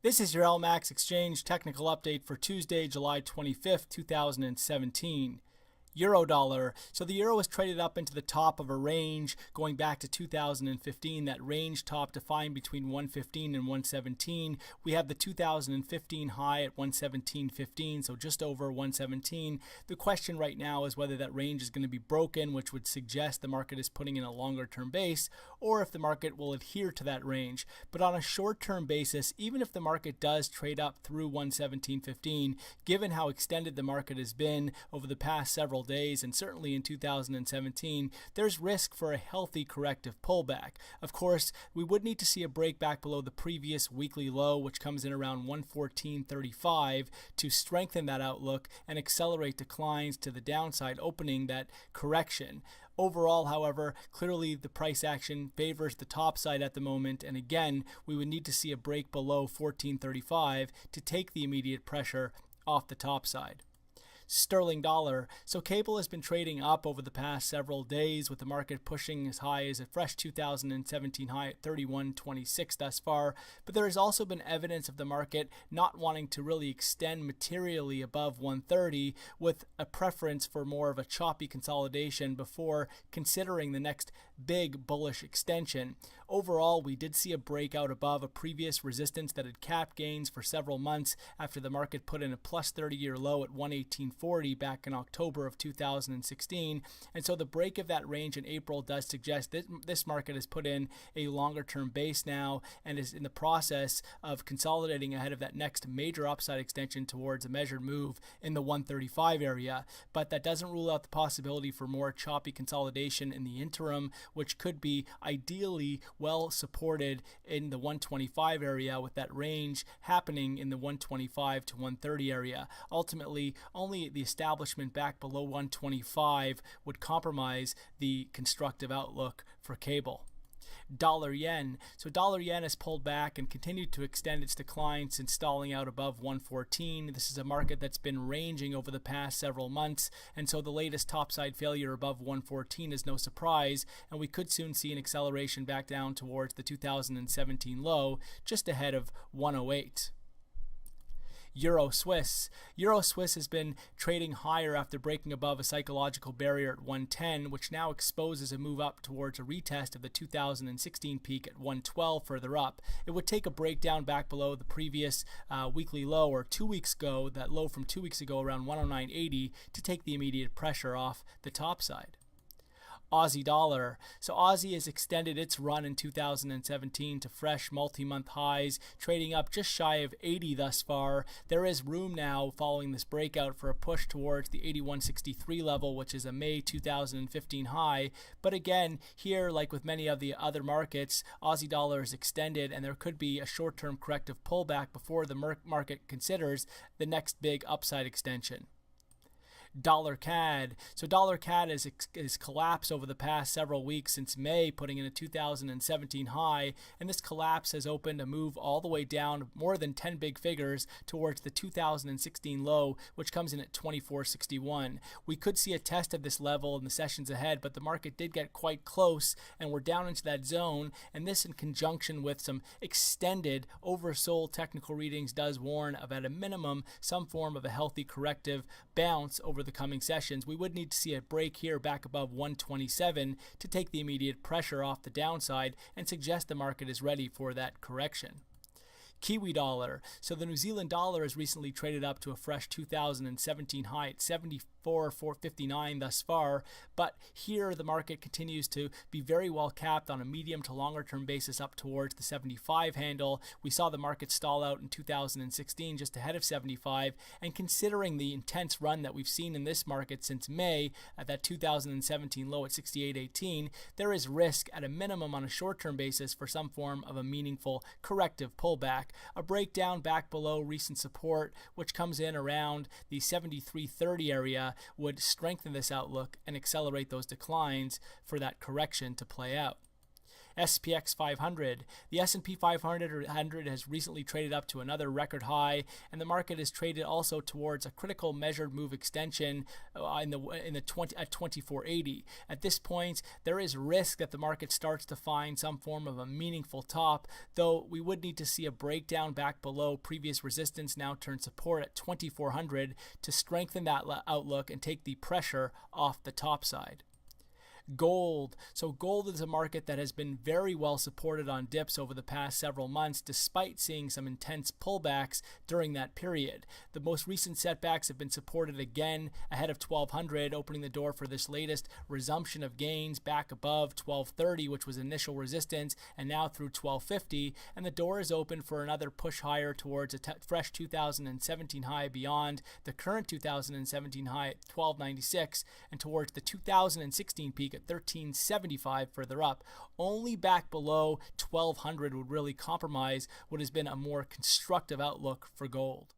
This is your LMAX exchange technical update for Tuesday, July 25th, 2017. Euro dollar. So the euro is traded up into the top of a range going back to 2015. That range top defined between 115 and 117. We have the 2015 high at 117.15, so just over 117. The question right now is whether that range is going to be broken, which would suggest the market is putting in a longer term base, or if the market will adhere to that range. But on a short term basis, even if the market does trade up through 117.15, given how extended the market has been over the past several days and certainly in 2017, there's risk for a healthy corrective pullback. Of course, we would need to see a break back below the previous weekly low, which comes in around 114.35, to strengthen that outlook and accelerate declines to the downside, opening that correction. Overall, however, clearly the price action favors the top side at the moment, and again, we would need to see a break below 14.35 to take the immediate pressure off the top side. Sterling dollar. So cable has been trading up over the past several days, with the market pushing as high as a fresh 2017 high at 31.26 thus far. But there has also been evidence of the market not wanting to really extend materially above 130, with a preference for more of a choppy consolidation before considering the next big bullish extension. Overall, we did see a breakout above a previous resistance that had capped gains for several months after the market put in a plus 30-year low at 118.40 back in October of 2016. And so the break of that range in April does suggest that this market has put in a longer term base now and is in the process of consolidating ahead of that next major upside extension towards a measured move in the 135 area. But that doesn't rule out the possibility for more choppy consolidation in the interim, which could be ideally well supported in the 125 area, with that range happening in the 125 to 130 area. Ultimately, only the establishment back below 125 would compromise the constructive outlook for cable. Dollar yen. So dollar yen has pulled back and continued to extend its decline since stalling out above 114. This is a market that's been ranging over the past several months, and so the latest topside failure above 114 is no surprise, and we could soon see an acceleration back down towards the 2017 low just ahead of 108. Euro Swiss. Euro Swiss has been trading higher after breaking above a psychological barrier at 110, which now exposes a move up towards a retest of the 2016 peak at 112 further up. It would take a breakdown back below the previous weekly low, or 2 weeks ago, that low from 2 weeks ago around 109.80, to take the immediate pressure off the top side. Aussie dollar. So Aussie has extended its run in 2017 to fresh multi-month highs, trading up just shy of 80 thus far. There is room now following this breakout for a push towards the 81.63 level, which is a May 2015 high. But again, here, like with many of the other markets, Aussie dollar is extended, and there could be a short-term corrective pullback before the market considers the next big upside extension. Dollar CAD. So dollar CAD has collapsed over the past several weeks since May, putting in a 2017 high, and this collapse has opened a move all the way down more than 10 big figures towards the 2016 low, which comes in at 24.61. We could see a test of this level in the sessions ahead, but the market did get quite close, and we're down into that zone, and this in conjunction with some extended oversold technical readings does warn of, at a minimum, some form of a healthy corrective bounce over the coming sessions. We would need to see a break here back above 127 to take the immediate pressure off the downside and suggest the market is ready for that correction. Kiwi dollar. So the New Zealand dollar has recently traded up to a fresh 2017 high at 74.459 thus far, but here the market continues to be very well capped on a medium to longer term basis up towards the 75 handle. We saw the market stall out in 2016 just ahead of 75, and considering the intense run that we've seen in this market since May at that 2017 low at 68.18, there is risk at a minimum on a short term basis for some form of a meaningful corrective pullback. A breakdown back below recent support, which comes in around the 73.30 area, would strengthen this outlook and accelerate those declines for that correction to play out. SPX 500. The S&P 500 has recently traded up to another record high, and the market is traded also towards a critical measured move extension at 2480. At this point, there is risk that the market starts to find some form of a meaningful top, though we would need to see a breakdown back below previous resistance, now turn support at 2400, to strengthen that outlook and take the pressure off the top side. Gold. So gold is a market that has been very well supported on dips over the past several months, despite seeing some intense pullbacks during that period. The most recent setbacks have been supported again ahead of 1200, opening the door for this latest resumption of gains back above 1230, which was initial resistance, and now through 1250, and the door is open for another push higher towards a fresh 2017 high beyond the current 2017 high at 1296, and towards the 2016 peak at 1375 further up. Only back below 1200 would really compromise what has been a more constructive outlook for gold.